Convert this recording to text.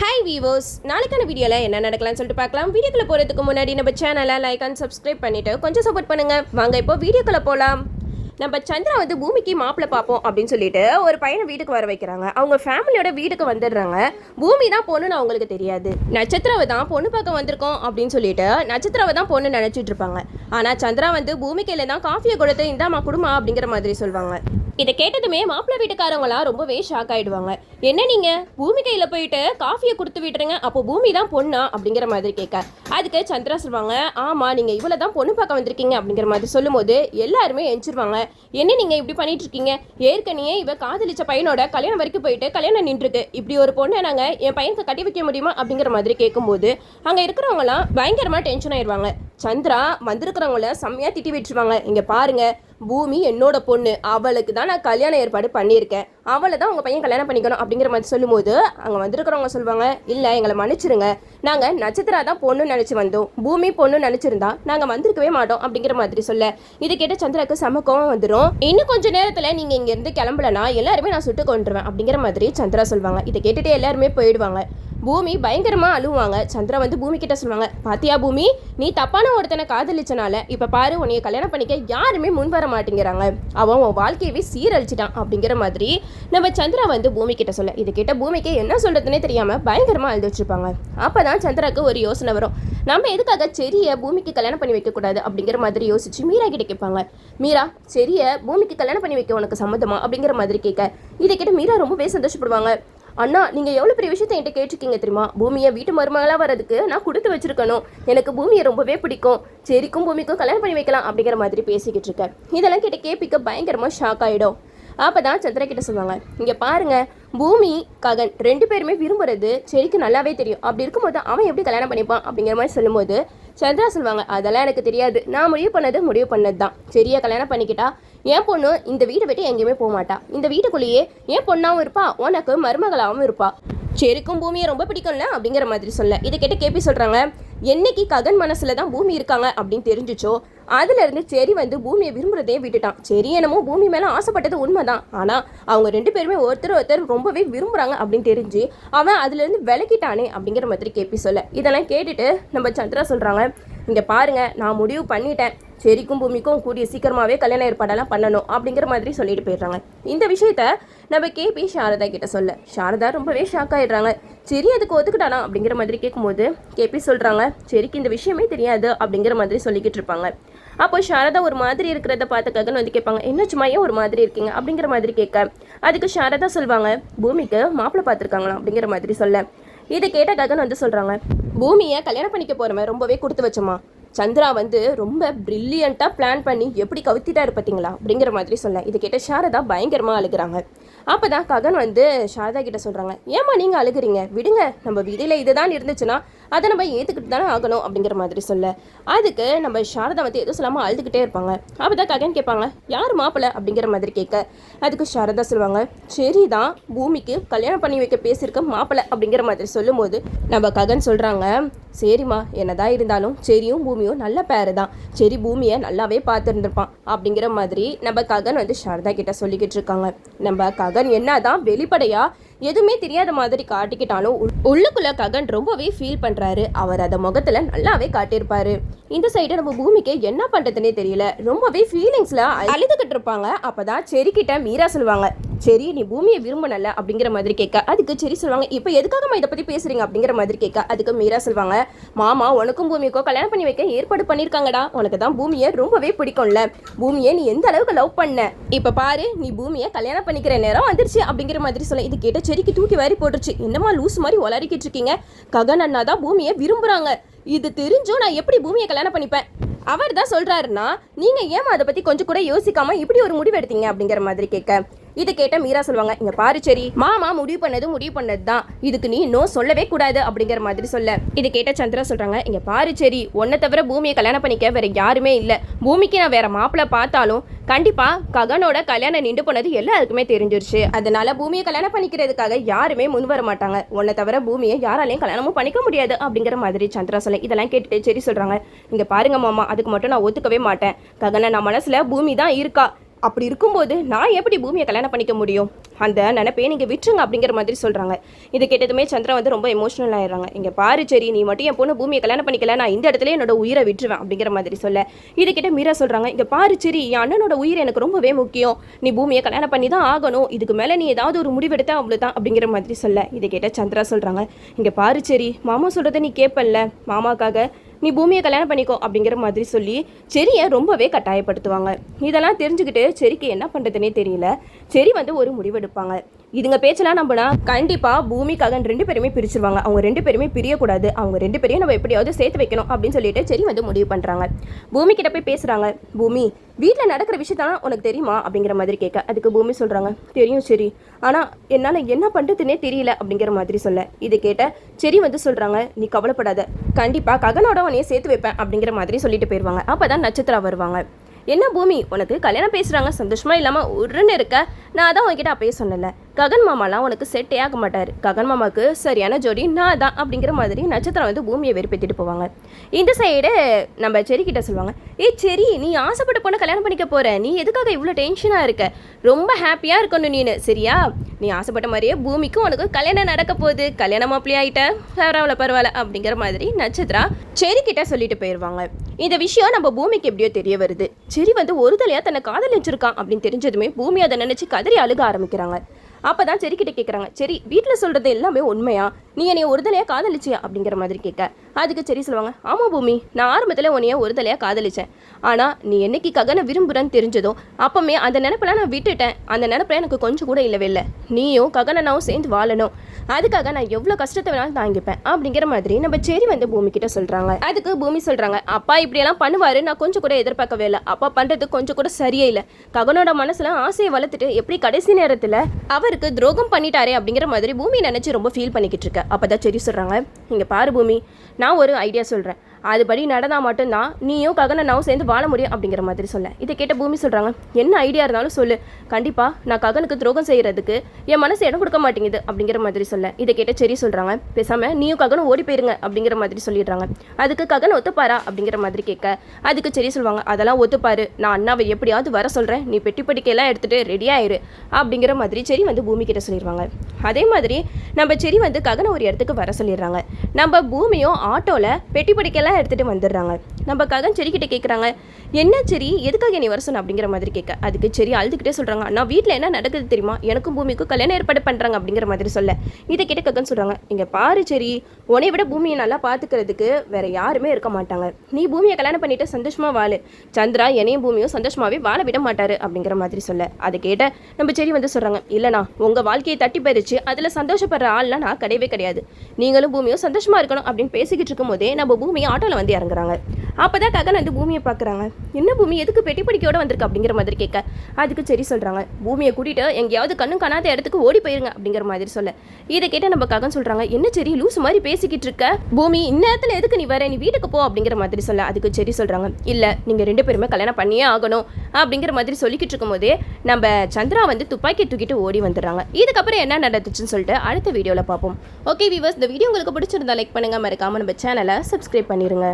Hi viewers, நாளைக்கான வீடியோவில் என்ன நடக்கலாம்னு சொல்லிட்டு பார்க்கலாம். வீடியோக்குள்ளே போகிறதுக்கு முன்னாடி நம்ம சேனலை லைக் அண்ட் சப்ஸ்கிரைப் பண்ணிவிட்டு கொஞ்சம் சப்போர்ட் பண்ணுங்கள். வாங்க இப்போ வீடியோக்குள்ளே போகலாம். நம்ம சந்திரா வந்து பூமிக்கு மாப்பிள்ளை பார்ப்போம் அப்படின்னு சொல்லிட்டு ஒரு பையனை வீட்டுக்கு வர வைக்கிறாங்க. அவங்க ஃபேமிலியோட வீட்டுக்கு வந்துடுறாங்க. பூமி தான் பொண்ணுன்னு அவங்களுக்கு தெரியாது. நட்சத்திராவை தான் பொண்ணு பார்க்க வந்திருக்கோம் அப்படின்னு சொல்லிட்டு நட்சத்திராவை தான் பொண்ணு நினச்சிட்டு இருப்பாங்க. ஆனால் சந்திரா வந்து பூமி கையில் தான் காஃபியை கொடுத்து இந்தாமா குடுமா அப்படிங்கிற மாதிரி சொல்லுவாங்க. இதை கேட்டதுமே மாப்பிள்ளை வீட்டுக்காரங்களாம் ரொம்பவே ஷாக் ஆகிடுவாங்க. என்ன நீங்கள் பூமி கையில் போயிட்டு காஃபியை கொடுத்து விட்டுருங்க, அப்போ பூமி தான் பொண்ணா அப்படிங்கிற மாதிரி கேட்க, அதுக்கு சந்திரா சொல்லுவாங்க, ஆமாம் நீங்கள் இவ்வளோ தான் பொண்ணு பார்க்க வந்திருக்கீங்க அப்படிங்கிற மாதிரி சொல்லும்போது எல்லாருமே எஞ்சிருவாங்க. என்ன நீங்கள் இப்படி பண்ணிட்டு இருக்கீங்க, ஏற்கனவே இவ காதலிச்ச பையனோட கல்யாணம் வரைக்கும் போயிட்டு கல்யாணம் நின்றுருக்கு, இப்படி ஒரு பொண்ணை நாங்கள் என் பையனுக்கு கட்டி வைக்க முடியுமா அப்படிங்கிற மாதிரி கேட்கும்போது அங்கே இருக்கிறவங்களாம் பயங்கரமாக டென்ஷன் ஆயிடுவாங்க. சந்திரா வந்திருக்கிறவங்கள செம்மையாக திட்டி விட்டுருவாங்க. இங்கே பாருங்க, பூமி என்னோட பொண்ணு, அவளுக்கு தான் நான் கல்யாண ஏற்பாடு பண்ணியிருக்கேன், அவளை தான் உங்கள் பையன் கல்யாணம் பண்ணிக்கணும் அப்படிங்கிற மாதிரி சொல்லும்போது அங்கே வந்திருக்கிறவங்க சொல்லுவாங்க, இல்லை எங்களை மன்னிச்சிருங்க, நாங்கள் நட்சத்திரா தான் பொண்ணு நினச்சி வந்தோம், பூமி பொண்ணு நினச்சிருந்தா நாங்கள் வந்திருக்கவே மாட்டோம் அப்படிங்கிற மாதிரி சொல்ல, இதை கேட்ட சந்திராவுக்கு சமக்கம் வந்துடும். இன்னும் கொஞ்சம் நேரத்தில் நீங்கள் இங்கேருந்து கிளம்பலனா எல்லாருமே நான் சுட்டு கொண்டுருவேன் அப்படிங்கிற மாதிரி சந்திரா சொல்லுவாங்க. இதை கேட்டுட்டு எல்லாருமே போயிடுவாங்க. பூமி பயங்கரமாக அழுவாங்க. சந்திரா வந்து பூமி கிட்ட சொல்லுவாங்க, பாத்தியா பூமி, நீ தப்பான ஒருத்தனை காதலிச்சனால இப்போ பாரு உன்னைய கல்யாணம் பண்ணிக்க யாருமே முன் வர மாட்டேங்கிறாங்க, அவன் உன் வாழ்க்கையவே சீரழிச்சிட்டான் அப்படிங்கிற மாதிரி நம்ம சந்திரா வந்து பூமி கிட்ட சொல்ல, இது கிட்ட பூமிக்கு என்ன சொல்றதுன்னே தெரியாமல் பயங்கரமாக அழுது வச்சிருப்பாங்க. அப்போ தான் சந்திராவுக்கு ஒரு யோசனை வரும். நம்ம எதுக்காக செரியை பூமிக்கு கல்யாணம் பண்ணி வைக்கக்கூடாது அப்படிங்கிற மாதிரி யோசிச்சு மீரா கிட்ட கேட்பாங்க. மீரா, செரியை பூமிக்கு கல்யாணம் பண்ணி வைக்க உனக்கு சம்மதமா அப்படிங்கிற மாதிரி கேட்க, இதை கிட்ட மீரா ரொம்பவே சந்தோஷப்படுவாங்க. அண்ணா, நீங்கள் எவ்வளோ பெரிய விஷயத்தை என்கிட்ட கேட்டிருக்கீங்க தெரியுமா, பூமியை வீட்டு மருமகளாக வரதுக்கு நான் கொடுத்து வச்சிருக்கணும், எனக்கு பூமியை ரொம்பவே பிடிக்கும், செரிக்கும் பூமிக்கும் கல்யாணம் பண்ணி வைக்கலாம் அப்படிங்கிற மாதிரி பேசிக்கிட்டு இருக்கேன். இதெல்லாம் கேட்ட கேபிக்க பயங்கரமாக ஷாக் ஆகிடும். அப்போ தான் சந்திரா கிட்ட சொல்லுவாங்க, இங்கே பாருங்கள், பூமி ககன் ரெண்டு பேருமே விரும்புறது செரிக்கு நல்லாவே தெரியும், அப்படி இருக்கும்போது அவன் எப்படி கல்யாணம் பண்ணிப்பான் அப்படிங்கிற மாதிரி சொல்லும்போது சந்திரா சொல்லுவாங்க, அதெல்லாம் எனக்கு தெரியாது, நான் முடிவு பண்ணது தான், செரியை கல்யாணம் பண்ணிக்கிட்டா என் பொண்ணு இந்த வீட்டை விட்டு எங்கேயுமே போக மாட்டா, இந்த வீட்டுக்குள்ளேயே என் பொண்ணாகவும் இருப்பா, உனக்கு மருமகளாகவும் இருப்பா, செரிக்கும் பூமியை ரொம்ப பிடிக்கும்ல அப்படிங்கிற மாதிரி சொல்ல, இதை கேட்டு கேபி சொல்கிறாங்க, என்னைக்கு ககன் மனசில் தான் பூமி இருக்காங்க அப்படின்னு தெரிஞ்சிச்சோ அதுலேருந்து செரி வந்து பூமியை விரும்புறதே விட்டுட்டான். செரி என்னமோ பூமி மேலே ஆசைப்பட்டது உண்மைதான், ஆனால் அவங்க ரெண்டு பேருமே ஒருத்தர் ரொம்பவே விரும்புகிறாங்க அப்படின்னு தெரிஞ்சு அவன் அதுலேருந்து விலகிட்டானே அப்படிங்கிற மாதிரி கேபி சொல்ல, இதெல்லாம் கேட்டுட்டு நம்ம சந்திரா சொல்கிறாங்க, இங்கே பாருங்கள், நான் முடிவு பண்ணிட்டேன், செரிக்கும் பூமிக்கும் கூடிய சீக்கிரமாகவே கல்யாண ஏற்பாடெல்லாம் பண்ணணும் அப்படிங்கிற மாதிரி சொல்லிட்டு போயிடுறாங்க. இந்த விஷயத்த நம்ம கேபி சாரதா கிட்ட சொல்ல, சாரதா ரொம்பவே ஷாக் ஆகிடுறாங்க. சரி, அதுக்கு ஒத்துக்கிட்டானா அப்படிங்கிற மாதிரி கேட்கும்போது கேபி சொல்கிறாங்க, சரிக்கு இந்த விஷயமே தெரியாது அப்படிங்கிற மாதிரி சொல்லிக்கிட்டு இருப்பாங்க. அப்போ சாரதா ஒரு மாதிரி இருக்கிறத பார்த்த ககன் வந்து கேட்பாங்க, என்ன சும்மா ஏன் ஒரு மாதிரி இருக்கீங்க அப்படிங்கிற மாதிரி கேட்க, அதுக்கு சாரதா சொல்லுவாங்க, பூமிக்கு மாப்பிள்ளை பார்த்துருக்காங்களா அப்படிங்கிற மாதிரி சொல்ல, இதை கேட்ட ககன் வந்து சொல்கிறாங்க, பூமியை கல்யாணம் பண்ணிக்க போகிறவன் ரொம்பவே கொடுத்து வச்சோமா, சந்திரா வந்து ரொம்ப ப்ரில்லியண்ட்டாக பிளான் பண்ணி எப்படி கவுத்திட்டாரு பார்த்தீங்களா அப்படிங்கிற மாதிரி சொல்ல, இதை கேட்ட சாரதா பயங்கரமாக அழுகிறாங்க. அப்போ தான் ககன் வந்து சாரதா கிட்ட சொல்கிறாங்க, ஏம்மா நீங்கள் அழுகிறீங்க, விடுங்க, நம்ம விதியில் இதுதான் இருந்துச்சுன்னா அதை நம்ம ஏற்றுக்கிட்டு தானே ஆகணும் அப்படிங்கிற மாதிரி சொல்ல, அதுக்கு நம்ம சாரதா வந்து எதுவும் சொல்லாமல் அழுதுகிட்டே இருப்பாங்க. அப்போ தான் ககன் கேட்பாங்க, யார் மாப்பிள்ளை அப்படிங்கிற மாதிரி கேட்க, அதுக்கு சாரதா சொல்லுவாங்க, சரி தான் பூமிக்கு கல்யாணம் பண்ணி வைக்க பேசியிருக்க மாப்பிள்ளை அப்படிங்கிற மாதிரி சொல்லும்போது நம்ம ககன் சொல்கிறாங்க, சரிம்மா, என்னதான் இருந்தாலும் செரியும் பூமியும் நல்ல பேரு தான், சரி பூமியை நல்லாவே பார்த்துருந்துருப்பான் அப்படிங்கிற மாதிரி நம்ம ககன் வந்து சாரதா கிட்ட சொல்லிக்கிட்டு இருக்காங்க. நம்ம ககன் என்னதான் வெளிப்படையா எதுவுமே தெரியாத மாதிரி காட்டிக்கிட்டாலும் உள்ளுக்குள்ள ககன் ரொம்பவே ஃபீல் பண்ணுறாரு. அவர் அதை முகத்தில் நல்லாவே காட்டியிருப்பாரு. இந்த சைடு நம்ம பூமிக்கு என்ன பண்ணுறதுனே தெரியல, ரொம்பவே ஃபீலிங்ஸில் அழுதுகிட்டு இருப்பாங்க. அப்போ தான் செரிக்கிட்ட மீரா சொல்லுவாங்க, சரி நீ பூமியை விரும்பல அப்படிங்கிற மாதிரி கேட்க, அதுக்கு சரி சொல்லுவாங்க, இப்போ எதுக்காகமா இதை பற்றி பேசுகிறீங்க அப்படிங்கிற மாதிரி கேட்க, அதுக்கு மீரா சொல்லுவாங்க, மாமா உனக்கும் பூமிக்கோ கல்யாணம் பண்ணி வைக்க ஏற்பாடு பண்ணியிருக்காங்கடா, உனக்கு தான் பூமியை ரொம்பவே பிடிக்கும்ல, பூமியை நீ எந்த அளவுக்கு லவ் பண்ண, இப்போ பாரு நீ பூமியை கல்யாணம் பண்ணிக்கிற நேரம் வந்துருச்சு அப்படிங்கிற மாதிரி சொல்ல, இது கேட்ட செரிக்கு தூக்கி வாரி போட்டுருச்சு. என்னமா லூஸ் மாதிரி உளறிக்கிட்டு இருக்கீங்க, ககன் அண்ணா தான் பூமியை விரும்புகிறாங்க, இது தெரிஞ்சும் நான் எப்படி பூமியை கல்யாணம் பண்ணிப்பேன், அவர் தான் சொல்கிறாருன்னா நீங்கள் ஏமா அதை பற்றி கொஞ்சம் கூட யோசிக்காம இப்படி ஒரு முடிவு எடுத்தீங்க அப்படிங்கிற மாதிரி கேட்க, இதை கேட்ட மீரா சொல்லுவாங்க, இங்கே பாரு சரி, மாமா முடிவு பண்ணது தான், இதுக்கு நீ இன்னும் சொல்லவே கூடாது அப்படிங்கிற மாதிரி சொல்ல, இதை கேட்ட சந்திரா சொல்கிறாங்க, இங்கே பாரு சரி, உன்னை தவிர பூமியை கல்யாணம் பண்ணிக்க வேற யாருமே இல்லை, பூமிக்கு நான் வேற மாப்பிள்ளை பார்த்தாலும் கண்டிப்பாக ககனோட கல்யாணம் நின்று போனது எல்லாருக்குமே தெரிஞ்சிருச்சு, அதனால பூமியை கல்யாணம் பண்ணிக்கிறதுக்காக யாருமே முன் வர மாட்டாங்க, உன்னை தவிர பூமியை யாராலையும் கல்யாணமும் பண்ணிக்க முடியாது அப்படிங்கிற மாதிரி சந்திரா சொல்ல, இதெல்லாம் கேட்டுட்டு சரி சொல்கிறாங்க, இங்கே பாருங்க மாமா, அதுக்கு மட்டும் நான் ஒத்துக்கவே மாட்டேன், ககனை நான் மனசில் பூமி தான் இருக்கா, அப்படி இருக்கும்போது நான் எப்படி பூமியை கல்யாணம் பண்ணிக்க முடியும், அந்த நினைப்பே நீங்கள் விட்டுருங்க அப்படிங்கிற மாதிரி சொல்கிறாங்க. இது கேட்டதுமே சந்திரா வந்து ரொம்ப எமோஷனல் ஆயிடுறாங்க. இங்கே பாரு சரி, நீ மட்டும் என் பொண்ணு பூமியை கல்யாணம் பண்ணிக்கல, நான் இந்த இடத்துல என்னோட உயிரை விட்டுருவேன் அப்படிங்கிற மாதிரி சொல்ல, இது கிட்ட மீரா சொல்கிறாங்க, இங்கே பாரு சரி, என் அண்ணனோட உயிர் எனக்கு ரொம்பவே முக்கியம், நீ பூமியை கல்யாணம் பண்ணி தான் ஆகணும், இதுக்கு மேலே நீ ஏதாவது ஒரு முடிவெடுத்தா அவ்வளோதான் அப்படிங்கிற மாதிரி சொல்ல, இதை கேட்ட சந்திரா சொல்கிறாங்க, இங்கே பாரு சரி, மாமா சொல்கிறத நீ கேட்பல்ல, மாமாக்காக நீ பூமியை கல்யாணம் பண்ணிக்கோ அப்படிங்கிற மாதிரி சொல்லி செரியை ரொம்பவே கட்டாயப்படுத்துவாங்க. இதெல்லாம் தெரிஞ்சுக்கிட்டு செரிக்கு என்ன பண்ணுறதுனே தெரியல. செரி வந்து ஒரு முடிவெடுப்பாங்க. இதுங்க பேச்செல்லாம் நம்பினா கண்டிப்பாக பூமிக்காக 2 பேருமே பிரிச்சிருவாங்க. அவங்க 2 பேருமே பிரியக்கூடாது, அவங்க 2 பேரையும் நம்ம எப்படியாவது சேர்த்து வைக்கணும் அப்படின்னு சொல்லிட்டு செரி வந்து முடிவு பண்ணுறாங்க. பூமி கிட்ட போய் பேசுகிறாங்க. பூமி, வீட்டில் நடக்கிற விஷயத்தான் உனக்கு தெரியுமா அப்படிங்கிற மாதிரி கேட்க, அதுக்கு பூமி சொல்கிறாங்க, தெரியும் சரி, ஆனால் என்னால் என்ன பண்ணுறதுனே தெரியல அப்படிங்கிற மாதிரி சொல்ல, இது கேட்ட செரி வந்து சொல்கிறாங்க, நீ கவலைப்படாத, கண்டிப்பாக ககனோட உன்னைய சேர்த்து வைப்பேன் அப்படிங்கிற மாதிரி சொல்லிட்டு போயிடுவாங்க. அப்போ தான் நட்சத்திரம் வருவாங்க. என்ன பூமி, உனக்கு கல்யாணம் பேசுகிறாங்க, சந்தோஷமா இல்லாமல் உருன்னு இருக்க, நான் அதான் உங்ககிட்ட அப்பயே சொன்னல, ககன் மாமாலாம் உனக்கு செட்டே ஆக மாட்டார், ககன் மாமாவுக்கு சரியான ஜோடி நான் தான் அப்படிங்கிற மாதிரி நட்சத்திரம் வந்து பூமியை வெறுப்பேற்றிட்டு போவாங்க. இந்த சைடு நம்ம செரிக்கிட்ட சொல்லுவாங்க, செரி, நீ ஆசைப்பட்ட பொண்ணை கல்யாணம் பண்ணிக்க போகிற, நீ எதுக்காக இவ்வளோ டென்ஷனாக இருக்க, ரொம்ப ஹாப்பியாக இருக்கணும் நீனு, சரியா, நீ ஆசைப்பட்ட மாதிரியே பூமிக்கும் உனக்கு கல்யாணம் நடக்க போகுது, கல்யாணம் அப்படி ஆகிட்ட பரவாயில்ல அப்படிங்கிற மாதிரி நட்சத்திரா செரிக்கிட்ட சொல்லிட்டு போயிடுவாங்க. இந்த விஷயம் நம்ம பூமிக்கு எப்படியோ தெரிய வருது. செரி வந்து ஒரு தலையாக தன்னை காதலிச்சிருக்கான் அப்படின்னு தெரிஞ்சதுமே பூமி அதை நினச்சி கதறி அழுக ஆரம்பிக்கிறாங்க. அப்போ தான் செரிக்கிட்ட கேட்குறாங்க, சரி வீட்டில் சொல்கிறது எல்லாமே உண்மையா, நீ என்னைய ஒரு தலையாக காதலிச்சியா அப்படிங்கிற மாதிரி கேட்க, அதுக்கு சரி சொல்லுவாங்க, ஆமாம் பூமி, நான் ஆரம்பத்தில் உன்னைய ஒரு தலையாக காதலிச்சேன், ஆனால் நீ என்னைக்கு ககனை விரும்புகிறன்னு தெரிஞ்சதும் அப்போமே அந்த நினைப்பெல்லாம் நான் விட்டுட்டேன், அந்த நினைப்பில் எனக்கு கொஞ்சம் கூட இல்லவே இல்லை, நீயும் ககனனாவும் சேர்ந்து வாழணும், அதுக்காக நான் எவ்வளோ கஷ்டத்தை வேணாலும் தாங்கிப்பேன் அப்படிங்கிற மாதிரி நம்ம செரி வந்து பூமி கிட்ட சொல்கிறாங்க. அதுக்கு பூமி சொல்கிறாங்க, அப்பா இப்படியெல்லாம் பண்ணுவார், நான் கொஞ்சம் கூட எதிர்பார்க்கவே இல்லை, அப்பா பண்ணுறது கொஞ்சம் கூட சரியே இல்லை, ககனோட மனசில் ஆசையை வளர்த்துட்டு எப்படி கடைசி நேரத்தில் அவருக்கு துரோகம் பண்ணிட்டாரே அப்படிங்கிற மாதிரி பூமி நினச்சி ரொம்ப ஃபீல் பண்ணிக்கிட்டு இருக்க. அப்போ தான் சரி சொல்கிறாங்க, இங்கே பாரு பூமி, நான் ஒரு ஐடியா சொல்கிறேன், அதுபடி நடந்தால் மட்டும்தான் நீயும் ககனனாவும் சேர்ந்து வாழ முடியும் அப்படிங்கிற மாதிரி சொல்ல, இதை கேட்ட பூமி சொல்கிறாங்க, என்ன ஐடியா இருந்தாலும் சொல்லு, கண்டிப்பாக நான் ககனுக்கு துரோகம் செய்கிறதுக்கு என் மனசு இடம் கொடுக்க மாட்டேங்குது அப்படிங்கிற மாதிரி சொல்ல, இதை கேட்ட சரி சொல்கிறாங்க, பேசாமல் நீயும் ககனும் ஓடி போயிருங்க அப்படிங்கிற மாதிரி சொல்லிடுறாங்க. அதுக்கு ககன் ஒத்துப்பாரா அப்படிங்கிற மாதிரி கேட்க, அதுக்கு சரி சொல்லுவாங்க, அதெல்லாம் ஒத்துப்பாரு, நான் அண்ணாவை எப்படியாவது வர சொல்கிறேன், நீ பெட்டி படிக்கையெல்லாம் எடுத்துகிட்டு ரெடியாயிரு அப்படிங்கிற மாதிரி செரி வந்து பூமி கிட்ட சொல்லிடுவாங்க. அதே மாதிரி நம்ம செரி வந்து ககனை ஒரு இடத்துக்கு வர சொல்லிடுறாங்க. நம்ம பூமியும் ஆட்டோவில் பெட்டி படிக்கையெல்லாம் எடுத்துகிட்டு வந்துடுறாங்க. நம்ம ககன் செரிக்கிட்ட கேட்குறாங்க, என்ன சரி எதுக்காக நீ வர சொன்ன அப்படிங்கிற மாதிரி கேட்க, அதுக்கு சரி அழுதுகிட்டே சொல்கிறாங்க, நான் வீட்டில் என்ன நடக்குது தெரியுமா, எனக்கும் பூமிக்கும் கல்யாணம் ஏற்பாடு பண்ணுறாங்க அப்படிங்கிற மாதிரி சொல்ல, இதை கேட்ட ககன் சொல்கிறாங்க, இங்கே பாரு சரி, உன்னை விட பூமியை நல்லா பார்த்துக்கிறதுக்கு வேற யாருமே இருக்க மாட்டாங்க, நீ பூமியை கல்யாணம் பண்ணிட்டு சந்தோஷமாக வாழு, சந்திரா என்னையும் பூமியும் சந்தோஷமாகவே வாழ விட மாட்டாரு அப்படிங்கிற மாதிரி சொல்ல, அதை கேட்ட நம்ம செரி வந்து சொல்கிறாங்க, இல்லைண்ணா உங்கள் வாழ்க்கையை தட்டி பறிச்சு அதில் சந்தோஷப்படுற ஆள்லாம் நான் கிடையவே கிடையாது, நீங்களும் பூமியும் சந்தோஷமாக இருக்கணும் அப்படின்னு பேசிக்கிட்டு இருக்கும் போதே நம்ம பூமியை ஆட்டோவில் வந்து இறங்குறாங்க. அப்போதான் ககன் வந்து பூமியை பார்க்குறாங்க, என்ன பூமி எதுக்கு பெட்டி படிக்கையோட வந்திருக்கு அப்படிங்கிற மாதிரி கேட்க, அதுக்கு சரி சொல்கிறாங்க, பூமியை கூட்டிகிட்டு எங்கேயாவது கண்ணும் காணாத இடத்துக்கு ஓடி போயிருங்க அப்படிங்கிற மாதிரி சொல்ல, இதை கேட்டால் நம்ம ககன் சொல்கிறாங்க, என்ன சரி லூசு மாதிரி பேசிக்கிட்டு இருக்க, பூமி இந்நேரத்தில் எதுக்கு நீ வர, நீ வீட்டுக்கு போ அப்படிங்கிற மாதிரி சொல்ல, அதுக்கு சரி சொல்கிறாங்க, இல்லை நீங்கள் 2 பேருமே கல்யாணம் பண்ணியே ஆகணும் அப்படிங்கிற மாதிரி சொல்லிக்கிட்டு இருக்கும் போதே நம்ம சந்திரா வந்து துப்பாக்கி தூக்கிட்டு ஓடி வந்துடுறாங்க. இதுக்கப்புறம் என்ன நடந்துச்சுன்னு சொல்லிட்டு அடுத்த வீடியோவில் பார்ப்போம். ஓகே வீவர்ஸ், இந்த வீடியோ உங்களுக்கு பிடிச்சிருந்தா லைக் பண்ணுங்கள், மறக்காமல் நம்ம சேனலை சப்ஸ்கிரைப் பண்ணிடுங்க.